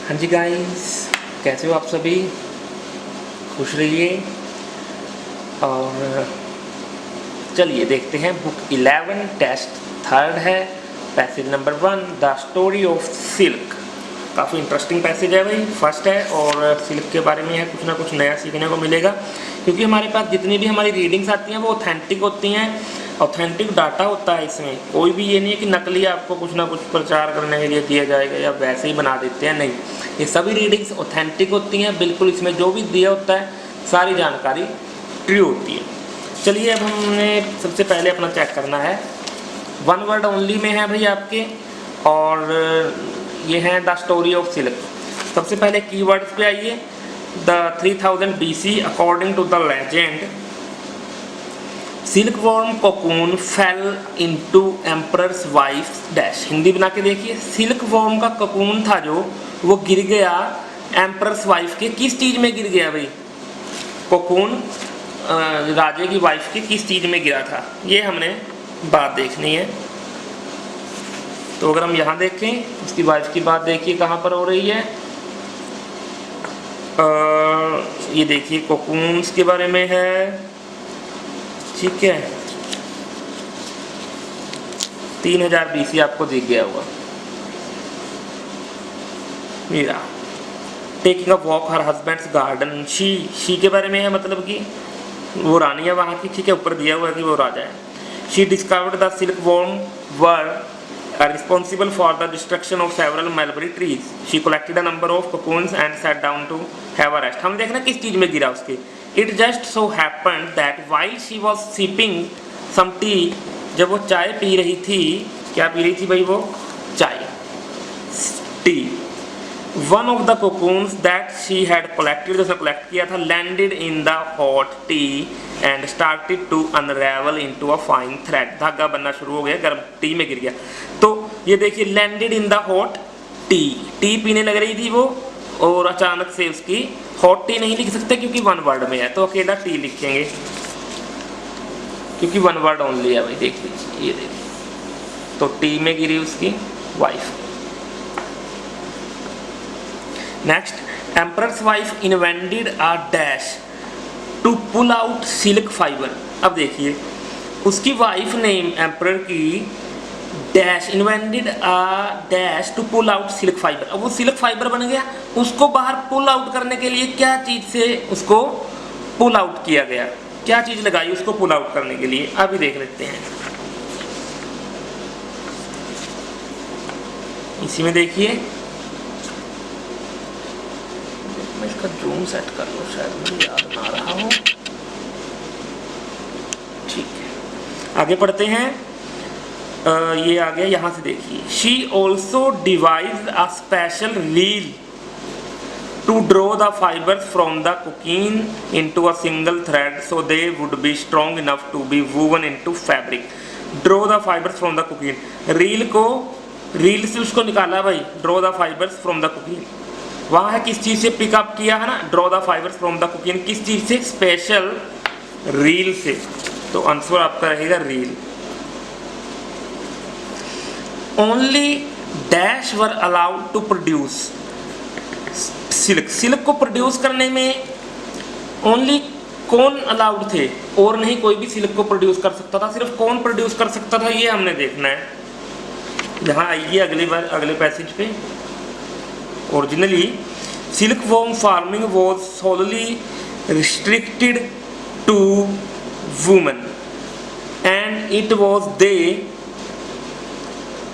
हाँ जी गाइस, कैसे हो आप सभी? खुश रहिए। और चलिए देखते हैं बुक 11 टेस्ट थर्ड है, passage number 1 the story of silk. काफ़ी इंटरेस्टिंग पैसेज है भाई, फर्स्ट है और सिल्क के बारे में है, कुछ ना कुछ नया सीखने को मिलेगा क्योंकि हमारे पास जितनी भी हमारी रीडिंग्स आती हैं वो ऑथेंटिक होती हैं, ऑथेंटिक डाटा होता है इसमें। कोई भी ये नहीं है कि नकली आपको कुछ ना कुछ प्रचार करने के लिए दिया जाएगा या वैसे ही बना देते हैं, नहीं, ये सभी रीडिंग्स ऑथेंटिक होती हैं बिल्कुल। इसमें जो भी दिया होता है सारी जानकारी ट्रू होती है। चलिए अब हमने सबसे पहले अपना चेक करना है, वन वर्ड ओनली में है भाई आपके, और ये है द स्टोरी ऑफ सिल्क। सबसे पहले कीवर्ड्स पे आइए। The 3000 BC according to the legend silkworm cocoon fell into emperor's wife dash. Hindi बना के देखिए, सिल्क वॉर्म का कोकून था जो वो गिर गया एम्परर्स वाइफ के किस चीज़ में गिर गया भाई? कोकून राजे की वाइफ के किस चीज़ में गिरा था, ये हमने बात देखनी है। तो अगर हम यहाँ देखें, उसकी वाइफ की बात देखिए कहाँ पर हो रही है। ये देखिए कोकून्स के बारे में है, ठीक है। 3000 BC आपको दिख गया होगा। Meera taking a walk her husband's garden, she के बारे में है, मतलब कि वो रानी है वहाँ की, ठीक है, ऊपर दिया हुआ है कि वो राजा है। She discovered the silk worm were responsible for the destruction of several mulberry trees. She collected a number of cocoons and sat down to have a rest. हम देखना किस चीज़ में गिरा उसके। It just so happened that while she was sipping some tea, जब वो चाय P रही थी, क्या पी रही थी भाई वो? चाय, T. One of the cocoons that she had collected, जो उसने कलेक्ट किया था, landed in the hot tea and started to unravel into a fine thread. धागा बनना शुरू हो गया, गर्म टी में गिर गया। तो ये देखिए landed in the hot tea, T पीने लग रही थी वो और अचानक से उसकी hot टी नहीं लिख सकते क्योंकि वन वर्ड में है, तो अकेला टी लिखेंगे क्योंकि वन वर्ड ओनली है भाई। देख लीजिए, ये देखिए, तो टी में गिरी उसकी wife. Next, emperor's wife invented a dash to pull out silk fiber. अब देखिए उसकी वाइफ ने एम्परर की dash invented a dash to pull out silk fiber. अब वो सिल्क फाइबर बन गया, उसको बाहर पुल आउट करने के लिए क्या चीज़ से उसको पुल आउट किया गया, क्या चीज़ लगाई उसको पुल आउट करने के लिए, अभी देख लेते हैं। इसी में देखिए, मैं इसका जूम सेट कर लूँ, शायद मुझे याद ना रहा हो। ठीक है, आगे पढ़ते हैं। ये आ गया, यहाँ से देखिए। She also devised a special reel to draw the fibres from the cocoon into a single thread so they would be strong enough to be woven into fabric. Draw the fibres from the cocoon, reel से उसको निकाला भाई, draw the fibres from the cocoon. वहाँ है किस चीज़ से pickup किया है ना, draw the fibres from the cocoon, किस चीज़ से? स्पेशल रील से। तो आंसर आपका रहेगा reel. Only dash were allowed to produce silk. Silk को प्रोड्यूस करने में ओनली कौन अलाउड थे, और नहीं कोई भी सिल्क को प्रोड्यूस कर सकता था, सिर्फ कौन प्रोड्यूस कर सकता था ये हमने देखना है। यहाँ आइए अगली बार, अगले पैसेज पे। Originally, silkworm farming was solely restricted to women, and it was they,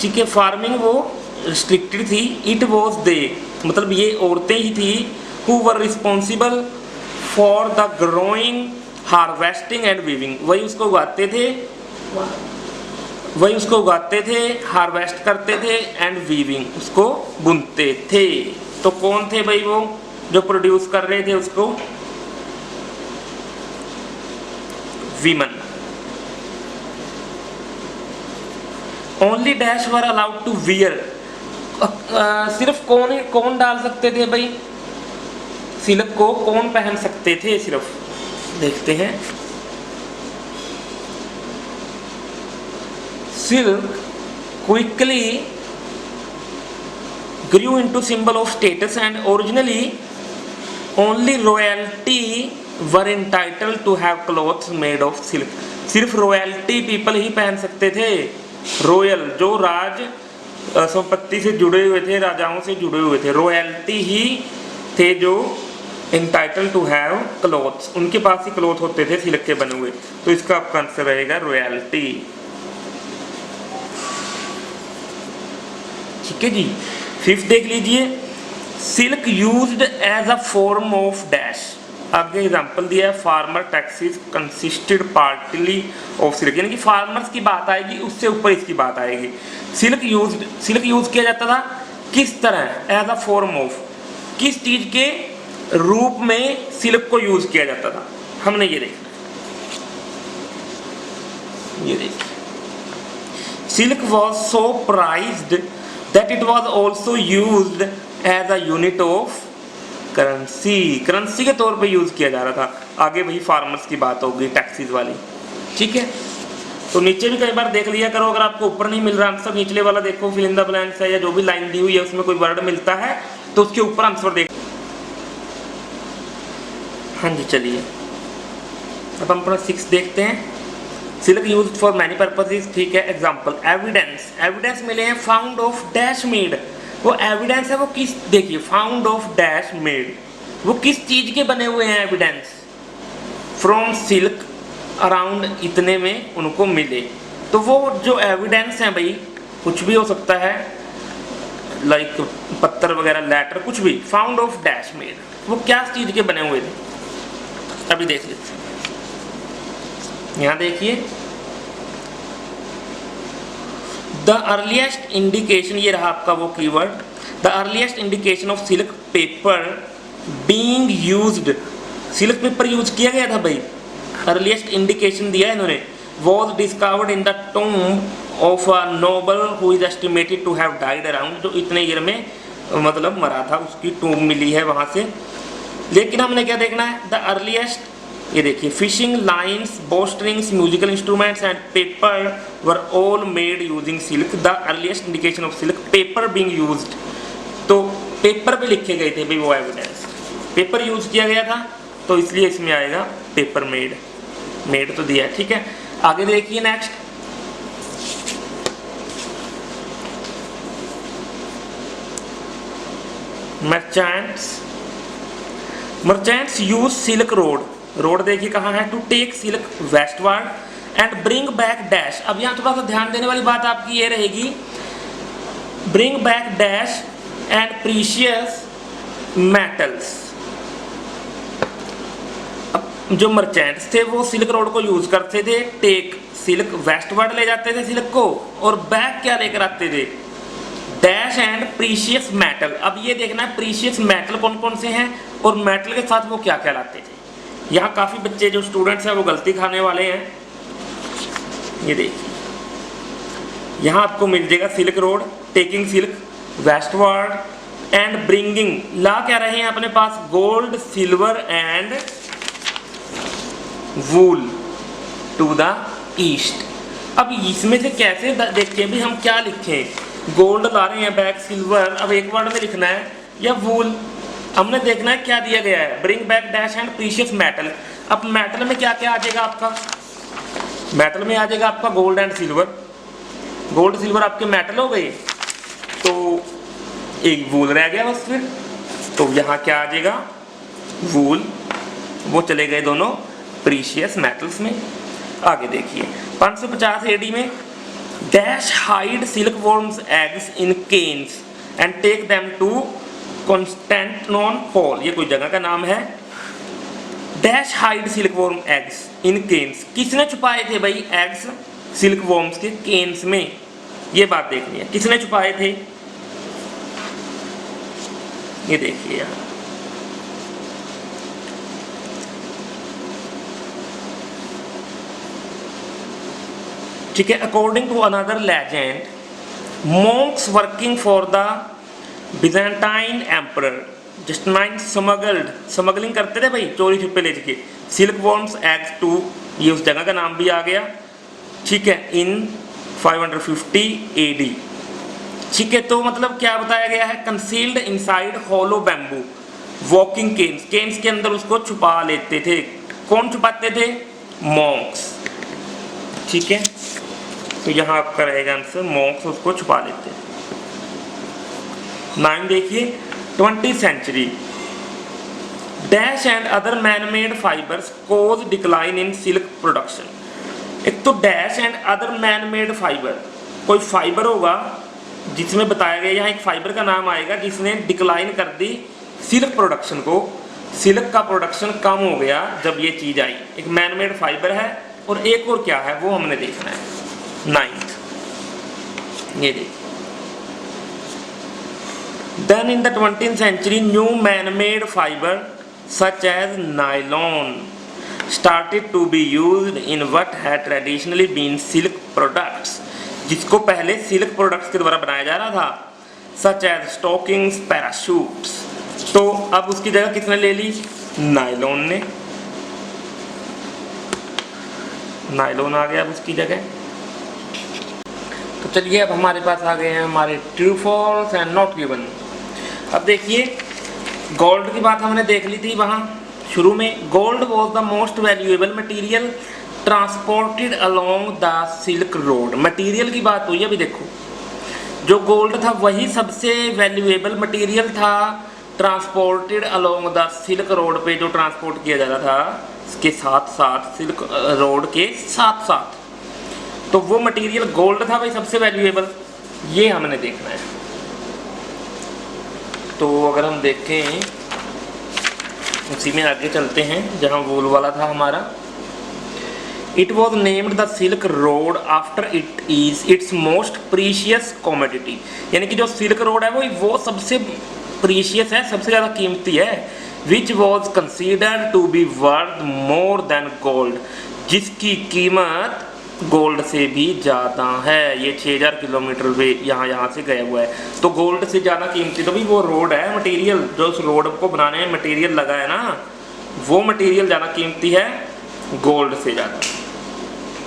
ठीक है, फार्मिंग वो रिस्ट्रिक्टेड थी, इट वॉज दे मतलब ये औरतें ही थी, who were responsible for the growing, harvesting and weaving। वही उसको उगाते थे, हार्वेस्ट करते थे, एंड वीविंग उसको बुनते थे। तो कौन थे भाई वो जो प्रोड्यूस कर रहे थे उसको? Women. Only dash were allowed to wear, सिर्फ कौन डाल सकते थे भाई सिल्क को, कौन पहन सकते थे सिर्फ, देखते हैं। Silk quickly grew into symbol of status and originally only royalty were entitled to have clothes made of silk। सिर्फ रॉयल्टी पीपल ही पहन सकते थे, रॉयल जो राज संपत्ति से जुड़े हुए थे, राजाओं से जुड़े हुए थे, रॉयल्टी ही थे जो entitled to have clothes, उनके पास ही क्लोथ होते थे सिल्क के बने हुए। तो इसका आपका आंसर रहेगा रॉयल्टी। ठीक है जी। फिफ्थ देख लीजिए, silk used as a form of dash. आगे एग्जाम्पल दिया है, farmer taxes consisted partly of silk, यानी कि फार्मर्स की बात आएगी, उससे ऊपर इसकी बात आएगी। सिल्क यूज किया जाता था किस तरह, एज अ फॉर्म ऑफ, किस चीज के रूप में सिल्क को यूज किया जाता था, हमने ये देखना। ये देखिए, silk was so prized that it was also used as a unit of currency, currency के तौर पे यूज किया जा रहा था। आगे वही फार्मर्स की बात होगी, टैक्सीज वाली। ठीक है, तो नीचे भी कई बार देख लिया करो, अगर आपको ऊपर नहीं मिल रहा आंसर, निचले वाला देखो, फिल इन द ब्लैंक्स है या जो भी लाइन दी हुई है उसमें कोई वर्ड मिलता है तो उसके ऊपर आंसर देख। हाँ जी, चलिए अब हम अपना 6 देखते हैं। Silk use for many purposes, ठीक है। एग्जाम्पल, एविडेंस, एविडेंस मिले हैं फाउंड ऑफ डैश मेड। वो एविडेंस है वो किस, देखिए फाउंड ऑफ डैश मेड, वो किस चीज के बने हुए हैं एविडेंस, फ्रॉम सिल्क, अराउंड इतने में उनको मिले। तो वो जो एविडेंस है भाई कुछ भी हो सकता है, लाइक पत्थर वगैरह, लेटर, कुछ भी। फाउंड ऑफ डैश मेड, वो क्या चीज के बने हुए थे, अभी देख लेते हैं। यहां देखिए, द अर्लीस्ट इंडिकेशन, ये रहा आपका वो keyword, the earliest indication of silk paper being used, silk paper use किया गया था भाई, अर्लीस्ट इंडिकेशन दिया है इन्होंने, was discovered in the tomb of a noble who is estimated to have died around, जो इतने ईयर में मतलब मरा था, उसकी टूम मिली है वहां से। लेकिन हमने क्या देखना है, द अर्लीस्ट, ये देखिए, fishing lines, bowstrings, musical instruments and paper were all made using silk, the earliest indication of silk paper being used. तो पेपर पे लिखे गए थे भाई वो एविडेंस, पेपर यूज किया गया था, तो इसलिए इसमें आएगा पेपर मेड, मेड तो दिया है। ठीक है, आगे देखिए next, merchants, merchants use silk road, road देखिए कहाँ है, to take silk westward and bring back dash. अब यहाँ थोड़ा सा ध्यान देने वाली बात आपकी ये रहेगी, bring back dash and precious metals. अब जो मर्चेंट्स थे वो सिल्क रोड को यूज करते थे, टेक सिल्क वेस्टवर्ड ले जाते थे सिल्क को, और बैक क्या लेकर आते थे, डैश एंड प्रीशियस मेटल। अब ये देखना है प्रीशियस मेटल कौन कौन से हैं और मेटल के साथ वो क्या क्या लाते थे। यहाँ काफ़ी बच्चे जो स्टूडेंट्स हैं वो गलती खाने वाले हैं। ये देखिए, यहाँ आपको मिल जाएगा silk road, taking silk westward and bringing, ला क्या रहे हैं अपने पास, gold, silver and wool to the east. अब इसमें से कैसे देखें भी हम क्या लिखें, गोल्ड ला रहे हैं बैक, सिल्वर, अब एक वर्ड में लिखना है, या वूल, हमने देखना है क्या दिया गया है, bring back dash and precious metal. अब मेटल में क्या क्या आ जाएगा आपका, मेटल में आ जाएगा आपका gold and silver, gold silver आपके मेटल हो गए, तो एक वूल रह गया बस फिर, तो यहाँ क्या आ जाएगा, वूल, वो चले गए दोनों प्रीशियस मेटल्स में। आगे देखिए 550 AD में, dash hide silkworms eggs in canes and take them to Constantinople, ये कोई जगह का नाम है। Dash hide silkworm eggs in canes, किसने छुपाए थे भाई एग्स सिल्क वॉर्म्स के केन्स में, ये बात देखनी है, किसने छुपाए थे, ये देखिए यहाँ, ठीक है। According to another legend, monks working for the Byzantine emperor Justinian smuggling करते थे भाई, चोरी छुपे ले जाके सिल्क वॉर्म्स एग्स टू, ये उस जगह का नाम भी आ गया, ठीक है, इन 550 AD। ठीक है, तो मतलब क्या बताया गया है, concealed inside hollow bamboo walking canes, canes के अंदर उसको छुपा लेते थे। कौन छुपाते थे? मॉन्क्स। ठीक है, तो यहाँ आपका रहेगा आंसर, मॉन्क्स उसको छुपा लेते हैं। 9 देखिए, 20th century dash and other man made fibres cause decline in silk production. एक तो dash and other man made fibre, कोई फाइबर होगा जिसमें बताया गया, यहाँ एक फाइबर का नाम आएगा जिसने डिक्लाइन कर दी सिल्क प्रोडक्शन को, सिल्क का प्रोडक्शन कम हो गया जब ये चीज़ आई। एक मैन मेड फाइबर है और एक और क्या है वो हमने देखना है। 9th ये देखिए, then in the 20th century new man made fibre such as nylon started to be used in what had traditionally been silk products, जिसको पहले सिल्क प्रोडक्ट्स के द्वारा बनाया जा रहा था, such as stockings, parachutes। तो अब उसकी जगह किसने ले ली? नायलॉन ने। नायलॉन आ गया अब उसकी जगह। तो चलिए अब हमारे पास आ गए हैं हमारे true false and not given. अब देखिए, गोल्ड की बात हमने देख ली थी वहाँ शुरू में। Gold was the most valuable material transported along the silk road. Material की बात हुई, अभी देखो जो गोल्ड था वही सबसे वैल्यूएबल मटीरियल था transported along the silk road पे, जो ट्रांसपोर्ट किया जा रहा था इसके साथ साथ, सिल्क रोड के साथ साथ। तो वो मटीरियल गोल्ड था भाई सबसे वैल्यूएबल, ये हमने देखना है। तो अगर हम देखें उसी में आगे चलते हैं जहाँ वूल वाला था हमारा। It was named the silk road after it is it's most precious commodity, यानी कि जो सिल्क रोड है वो सबसे प्रीशियस है, सबसे ज़्यादा कीमती है। Which was considered to be worth more than gold, जिसकी कीमत गोल्ड से भी ज़्यादा है। ये 6000 किलोमीटर वे यहाँ से गया हुआ है, तो गोल्ड से ज़्यादा कीमती तो भी वो रोड है। मटेरियल जो उस रोड को बनाने में मटेरियल लगा है ना, वो मटेरियल ज़्यादा कीमती है गोल्ड से ज़्यादा।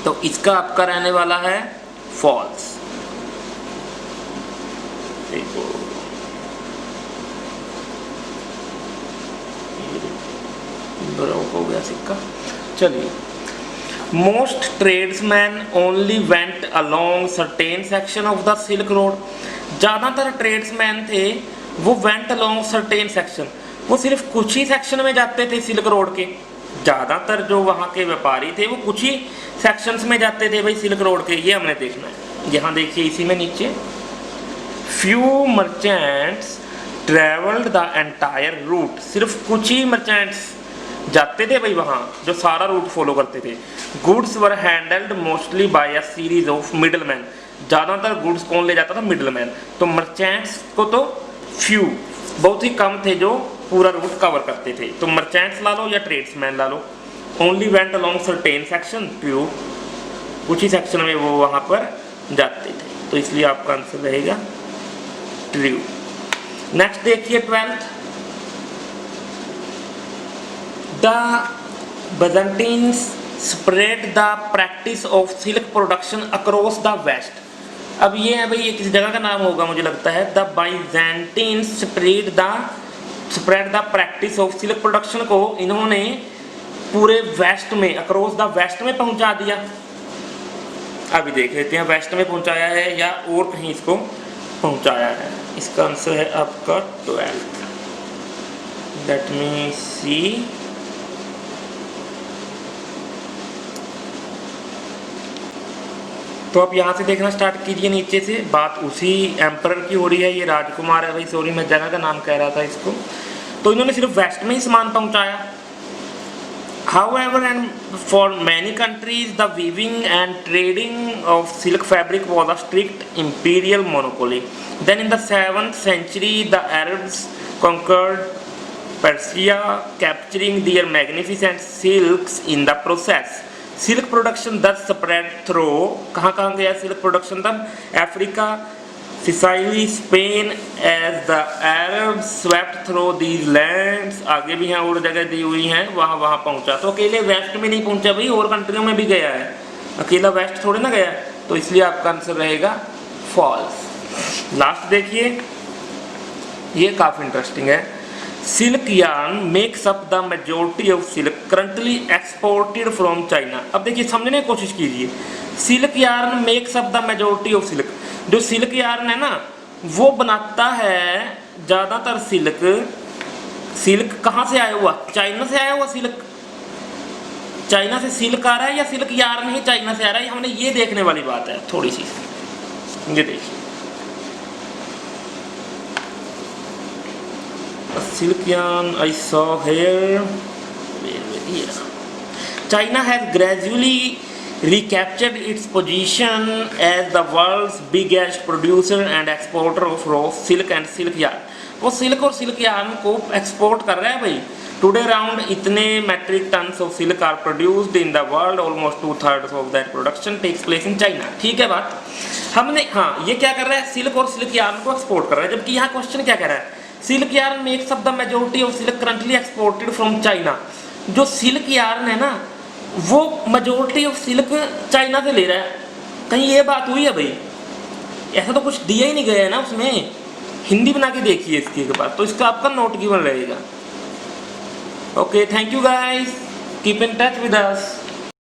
तो इसका आपका रहने वाला है फॉल्स। हो गया सिक्का। चलिए, most tradesman only went along certain section of the silk road. ज़्यादातर ट्रेड्समैन थे वो वेंट अलोंग सर्टेन सेक्शन, वो सिर्फ कुछ ही सेक्शन में जाते थे सिल्क रोड के। ज़्यादातर जो वहाँ के व्यापारी थे वो कुछ ही सेक्शंस में जाते थे भाई सिल्क रोड के, ये हमने देखना है। यहाँ देखिए इसी में नीचे, few merchants travelled the entire route, सिर्फ कुछ ही मर्चेंट्स जाते थे भाई वहाँ, जो सारा रूट फॉलो करते थे। Goods were handled mostly bye a series of middleman, ज़्यादातर गुड्स कौन ले जाता था? मिडलमैन। तो मर्चेंट्स को तो फ्यू, बहुत ही कम थे जो पूरा रूट कवर करते थे। तो मर्चेंट्स ला लो या ट्रेड्समैन ला लो। Only went along certain section, few, कुछ ही सेक्शन में वो वहाँ पर जाते थे, तो इसलिए आपका आंसर रहेगा ट्रू। नेक्स्ट देखिए 12th, the Byzantines spread the practice of silk production across the west। अब ये है भाई, ये किसी जगह का नाम होगा मुझे लगता है। The Byzantines spread the practice of silk production को इन्होंने पूरे वेस्ट में, अक्रॉस द वेस्ट में पहुंचा दिया। अभी देख लेते हैं वेस्ट में पहुंचाया है या और कहीं इसको पहुंचाया है। इसका आंसर है आपका 12th। लेट मी सी, तो आप यहाँ से देखना स्टार्ट कीजिए नीचे से। बात उसी एम्परर की हो रही है, ये राजकुमार है भाई, सॉरी मैं जगह का नाम कह रहा था इसको। तो इन्होंने सिर्फ वेस्ट में ही सामान पहुँचाया। However, and for many countries, the weaving and trading of silk fabric was a strict imperial monopoly. Then in the 7th century, the Arabs conquered Persia, capturing their magnificent silks in the process. Silk production thus spread through, कहाँ गया silk production तब? Africa, Sicily, Spain, as the Arabs swept through these lands। आगे भी यहाँ और जगह दी हुई हैं, वहाँ पहुँचा। तो अकेले वेस्ट में नहीं पहुँचा भाई, और कंट्रियों में भी गया है, अकेला वेस्ट थोड़े ना गया। तो इसलिए आपका आंसर रहेगा फॉल्स। लास्ट देखिए, ये काफ़ी इंटरेस्टिंग है। Silk yarn makes up the majority of silk currently exported from China. अब देखिए समझने की कोशिश कीजिए, silk yarn makes up the majority of silk, जो सिल्क यार्न है ना वो बनाता है ज़्यादातर सिल्क। सिल्क कहाँ से आया हुआ? चाइना से आया हुआ सिल्क। चाइना से सिल्क आ रहा है या सिल्क यार्न ही चाइना से आ रहा है, हमने ये देखने वाली बात है थोड़ी सी। ये देखिए, silk yarn I saw here. China has gradually recaptured its position as the world's biggest producer and exporter of raw silk and silk yarn. वो सिल्क और सिल्क यार्न को एक्सपोर्ट कर रहा है भाई। टुडे अराउंड इतने metric tons of silk are produced in the world, almost 2/3 of that production takes place in China. ठीक है बात। हमने हाँ ये क्या कर रहा है, सिल्क और सिल्क यार्न को एक्सपोर्ट कर रहा है, जबकि यहाँ क्वेश्चन क्या कह रहा है, silk yarn makes up the majority of silk currently exported from China. जो सिल्क यार्न है ना वो मेजोरिटी ऑफ सिल्क चाइना से ले रहा है। कहीं ये बात हुई है भाई? ऐसा तो कुछ दिया ही नहीं गया है ना उसमें। हिंदी बना के देखिए इसके बाद, तो इसका आपका नोट गिवन रहेगा। Okay, thank you guys, keep in touch with us.